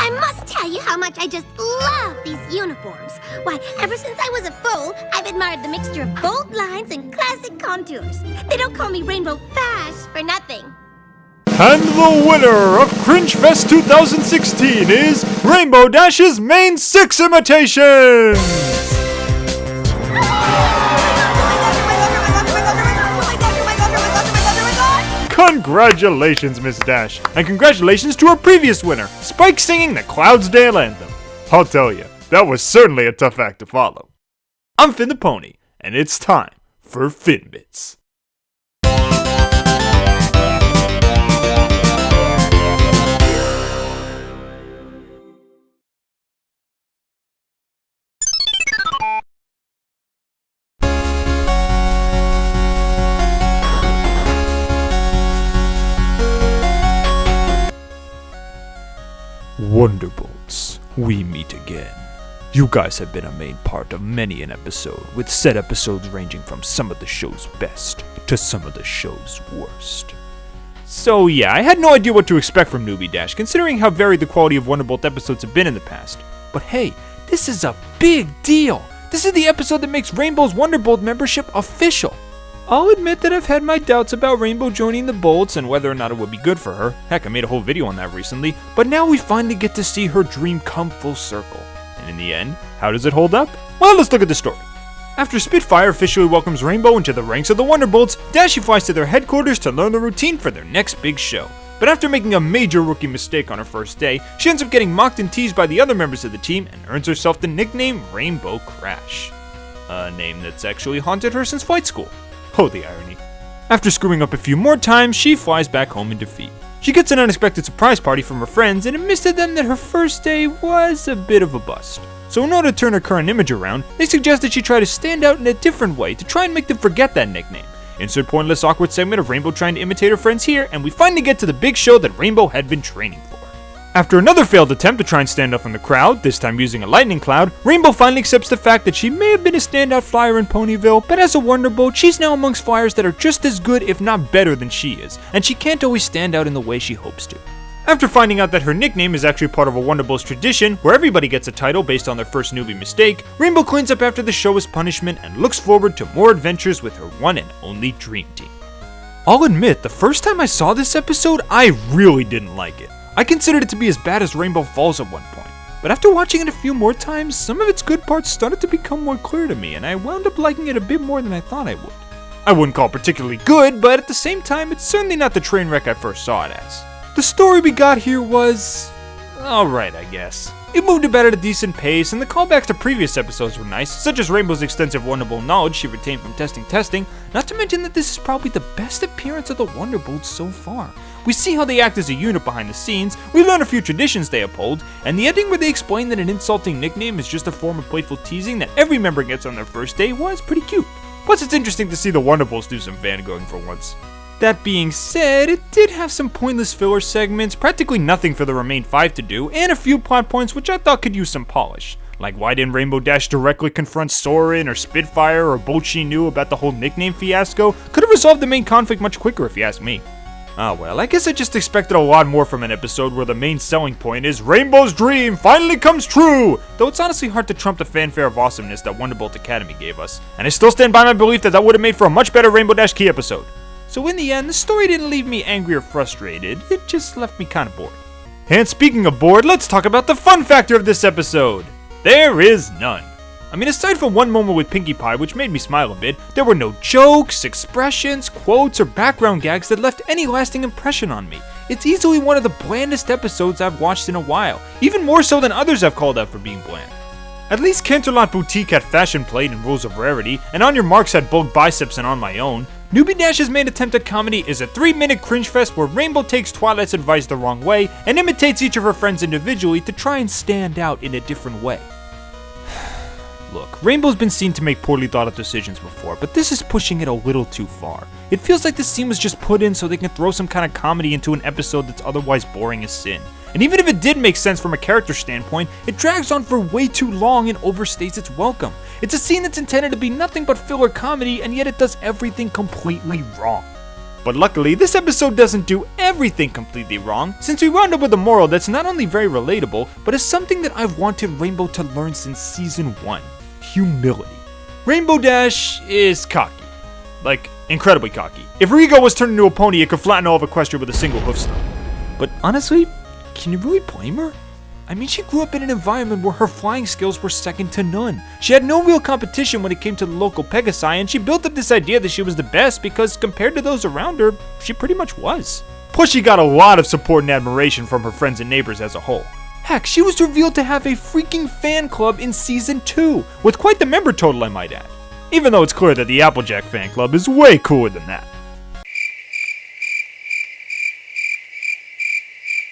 I must tell you how much I just love these uniforms. Why, ever since I was a foal, I've admired the mixture of bold lines and classic contours. They don't call me Rainbow Fash for nothing. And the winner of Cringe Fest 2016 is Rainbow Dash's main 6 imitations! Congratulations, Miss Dash, and congratulations to our previous winner, Spike singing the Cloudsdale Anthem. I'll tell you, that was certainly a tough act to follow. I'm Finn the Pony, and it's time for Finbits. Wonderbolts, we meet again. You guys have been a main part of many an episode, with said episodes ranging from some of the show's best to some of the show's worst. So yeah, I had no idea what to expect from Newbie Dash, considering how varied the quality of Wonderbolt episodes have been in the past. But hey, this is a big deal! This is the episode that makes Rainbow's Wonderbolt membership official. I'll admit that I've had my doubts about Rainbow joining the Bolts and whether or not it would be good for her. Heck, I made a whole video on that recently, but now we finally get to see her dream come full circle. And in the end, how does it hold up? Well, let's look at the story. After Spitfire officially welcomes Rainbow into the ranks of the Wonderbolts, Dashy flies to their headquarters to learn the routine for their next big show. But after making a major rookie mistake on her first day, she ends up getting mocked and teased by the other members of the team and earns herself the nickname Rainbow Crash. A name that's actually haunted her since flight school. Oh, the irony. After screwing up a few more times, she flies back home in defeat. She gets an unexpected surprise party from her friends and admits to them that her first day was a bit of a bust. So in order to turn her current image around, they suggest that she try to stand out in a different way to try and make them forget that nickname. Insert pointless awkward segment of Rainbow trying to imitate her friends here, and we finally get to the big show that Rainbow had been training for. After another failed attempt to try and stand up from the crowd, this time using a lightning cloud, Rainbow finally accepts the fact that she may have been a standout flyer in Ponyville, but as a Wonderbolt, she's now amongst flyers that are just as good if not better than she is, and she can't always stand out in the way she hopes to. After finding out that her nickname is actually part of a Wonderbolt's tradition, where everybody gets a title based on their first newbie mistake, Rainbow cleans up after the show as punishment and looks forward to more adventures with her one and only dream team. I'll admit, the first time I saw this episode, I really didn't like it. I considered it to be as bad as Rainbow Falls at one point, but after watching it a few more times, some of its good parts started to become more clear to me, and I wound up liking it a bit more than I thought I would. I wouldn't call it particularly good, but at the same time, it's certainly not the train wreck I first saw it as. The story we got here was alright, I guess. It moved about at a decent pace, and the callbacks to previous episodes were nice, such as Rainbow's extensive Wonderbolt knowledge she retained from testing, not to mention that this is probably the best appearance of the Wonderbolts so far. We see how they act as a unit behind the scenes, we learn a few traditions they uphold, and the ending where they explain that an insulting nickname is just a form of playful teasing that every member gets on their first day was pretty cute. Plus, it's interesting to see the Wonderbolts do some fangoing for once. That being said, it did have some pointless filler segments, practically nothing for the remaining 5 to do, and a few plot points which I thought could use some polish. Like why didn't Rainbow Dash directly confront Soren or Spitfire or Bolt she knew about the whole nickname fiasco? Could have resolved the main conflict much quicker if you ask me. Ah well, I guess I just expected a lot more from an episode where the main selling point is Rainbow's dream finally comes true! Though it's honestly hard to trump the fanfare of awesomeness that Wonderbolt Academy gave us, and I still stand by my belief that would have made for a much better Rainbow Dash Key episode. So in the end, the story didn't leave me angry or frustrated, it just left me kinda bored. And speaking of bored, let's talk about the fun factor of this episode. There is none. I mean, aside from one moment with Pinkie Pie, which made me smile a bit, there were no jokes, expressions, quotes, or background gags that left any lasting impression on me. It's easily one of the blandest episodes I've watched in a while, even more so than others I've called out for being bland. At least Canterlot Boutique had fashion plate and rules of rarity, and On Your Marks had bulk biceps and On My Own. Newbie Dash's main attempt at comedy is a 3-minute cringe fest where Rainbow takes Twilight's advice the wrong way and imitates each of her friends individually to try and stand out in a different way. Look, Rainbow's been seen to make poorly thought out decisions before, but this is pushing it a little too far. It feels like this scene was just put in so they can throw some kind of comedy into an episode that's otherwise boring as sin. And even if it did make sense from a character standpoint, it drags on for way too long and overstays its welcome. It's a scene that's intended to be nothing but filler comedy, and yet it does everything completely wrong. But luckily, this episode doesn't do everything completely wrong, since we wound up with a moral that's not only very relatable, but is something that I've wanted Rainbow to learn since season 1. Humility. Rainbow Dash is cocky. Like, incredibly cocky. If her ego was turned into a pony, it could flatten all of Equestria with a single hoof stomp. But honestly, can you really blame her? I mean, she grew up in an environment where her flying skills were second to none. She had no real competition when it came to the local Pegasi, and she built up this idea that she was the best because compared to those around her, she pretty much was. Plus, she got a lot of support and admiration from her friends and neighbors as a whole. Heck, she was revealed to have a freaking fan club in season 2, with quite the member total, I might add. Even though it's clear that the Applejack fan club is way cooler than that.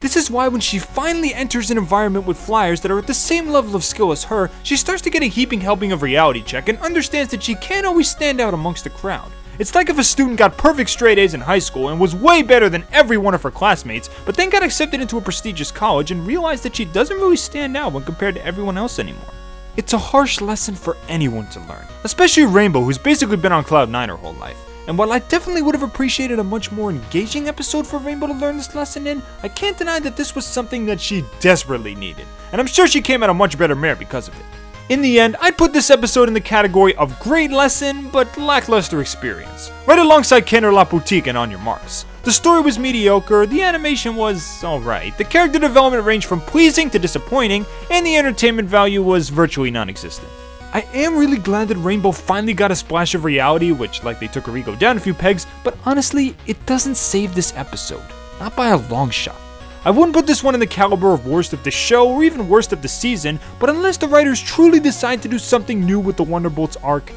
This is why when she finally enters an environment with flyers that are at the same level of skill as her, she starts to get a heaping helping of reality check and understands that she can't always stand out amongst the crowd. It's like if a student got perfect straight A's in high school and was way better than every one of her classmates, but then got accepted into a prestigious college and realized that she doesn't really stand out when compared to everyone else anymore. It's a harsh lesson for anyone to learn, especially Rainbow, who's basically been on Cloud 9 her whole life. And while I definitely would have appreciated a much more engaging episode for Rainbow to learn this lesson in, I can't deny that this was something that she desperately needed, and I'm sure she came out a much better mare because of it. In the end, I'd put this episode in the category of great lesson, but lackluster experience, right alongside Kenner La Boutique and On Your Marks. The story was mediocre, the animation was alright, the character development ranged from pleasing to disappointing, and the entertainment value was virtually non-existent. I am really glad that Rainbow finally got a splash of reality, which like they took her ego down a few pegs, but honestly, it doesn't save this episode. Not by a long shot. I wouldn't put this one in the caliber of worst of the show or even worst of the season, but unless the writers truly decide to do something new with the Wonderbolt's arc,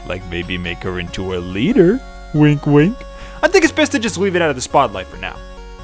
like maybe make her into a leader, wink wink, I think it's best to just leave it out of the spotlight for now.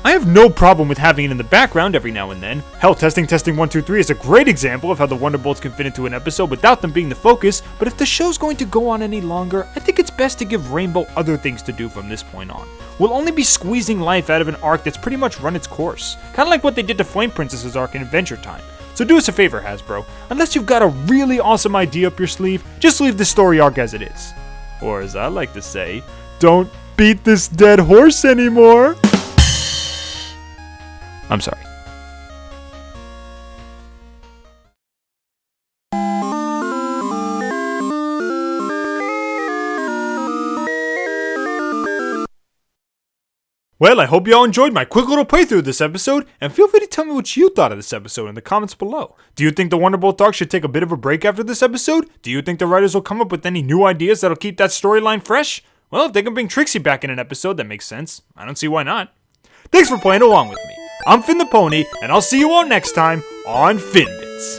I have no problem with having it in the background every now and then. Hell, testing 1, 2, 3 is a great example of how the Wonderbolts can fit into an episode without them being the focus, but if the show's going to go on any longer, I think it's best to give Rainbow other things to do from this point on. We'll only be squeezing life out of an arc that's pretty much run its course, kinda like what they did to Flame Princess's arc in Adventure Time. So do us a favor, Hasbro, unless you've got a really awesome idea up your sleeve, just leave the story arc as it is. Or as I like to say, don't beat this dead horse anymore. I'm sorry. Well, I hope you all enjoyed my quick little playthrough of this episode, and feel free to tell me what you thought of this episode in the comments below. Do you think the Wonderbolt arc should take a bit of a break after this episode? Do you think the writers will come up with any new ideas that'll keep that storyline fresh? Well, if they can bring Trixie back in an episode, that makes sense. I don't see why not. Thanks for playing along with me. I'm Finn the Pony, and I'll see you all next time on Finbits.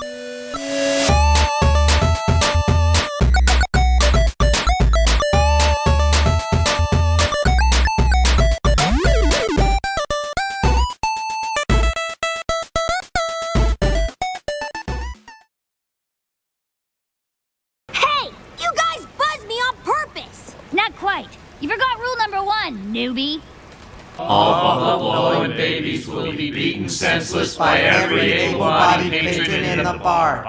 Hey! You guys buzzed me on purpose! Not quite. You forgot rule number 1, newbie. All buffalo-blowing babies will be beaten senseless by every able-bodied patron in the bar.